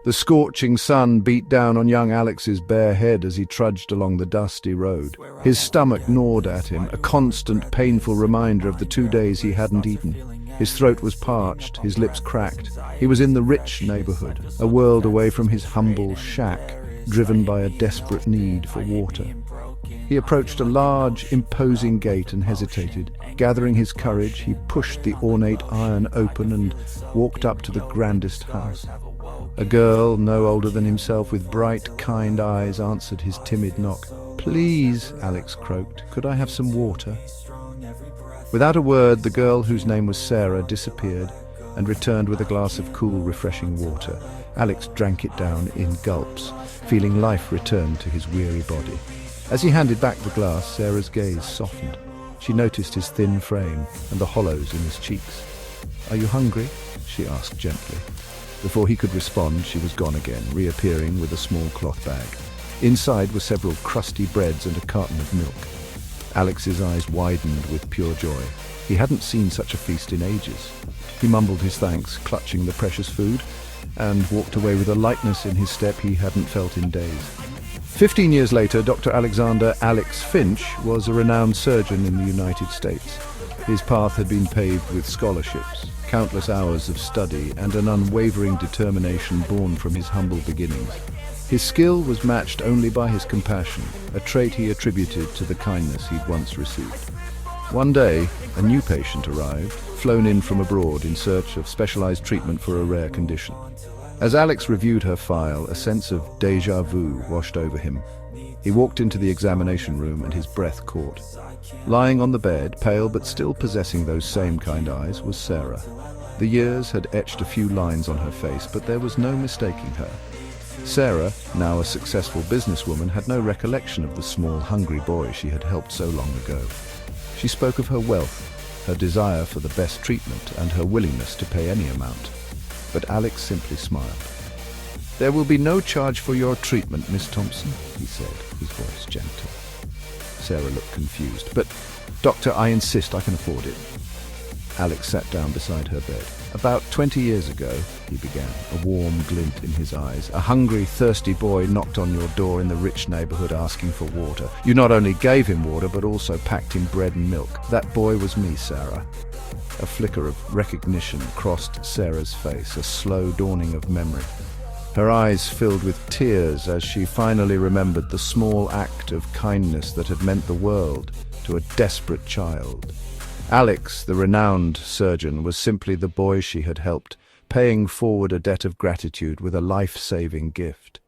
The scorching sun beat down on young Alex's bare head as he trudged along the dusty road. His stomach gnawed at him, a constant, painful reminder of the 2 days he hadn't eaten. His throat was parched, his lips cracked. He was in the rich neighborhood, a world away from his humble shack, driven by a desperate need for water. He approached a large, imposing gate and hesitated. Gathering his courage, he pushed the ornate iron open and walked up to the grandest house. A girl, no older than himself, with bright, kind eyes, answered his timid knock. "Please," Alex croaked, "could I have some water?" Without a word, the girl, whose name was Sarah, disappeared and returned with a glass of cool, refreshing water. Alex drank it down in gulps, feeling life return to his weary body. As he handed back the glass, Sarah's gaze softened. She noticed his thin frame and the hollows in his cheeks. "Are you hungry?" she asked gently. Before he could respond, she was gone again, reappearing with a small cloth bag. Inside were several crusty breads and a carton of milk. Alex's eyes widened with pure joy. He hadn't seen such a feast in ages. He mumbled his thanks, clutching the precious food, and walked away with a lightness in his step he hadn't felt in days. 15 years later, Dr. Alexander "Alex" Finch was a renowned surgeon in the United States. His path had been paved with scholarships, countless hours of study, and an unwavering determination born from his humble beginnings. His skill was matched only by his compassion, a trait he attributed to the kindness he'd once received. One day, a new patient arrived, flown in from abroad in search of specialized treatment for a rare condition. As Alex reviewed her file, a sense of déjà vu washed over him. He walked into the examination room and his breath caught. Lying on the bed, pale but still possessing those same kind eyes, was Sarah. The years had etched a few lines on her face, but there was no mistaking her. Sarah, now a successful businesswoman, had no recollection of the small, hungry boy she had helped so long ago. She spoke of her wealth, her desire for the best treatment, and her willingness to pay any amount. But Alex simply smiled. "There will be no charge for your treatment, Miss Thompson," he said, his voice gentle. Sarah looked confused. "But, Doctor, I insist, I can afford it." Alex sat down beside her bed. "About 20 years ago," he began, a warm glint in his eyes, "a hungry, thirsty boy knocked on your door in the rich neighborhood asking for water. You not only gave him water, but also packed him bread and milk. That boy was me, Sarah." A flicker of recognition crossed Sarah's face, a slow dawning of memory. Her eyes filled with tears as she finally remembered the small act of kindness that had meant the world to a desperate child. Alex, the renowned surgeon, was simply the boy she had helped, paying forward a debt of gratitude with a life-saving gift.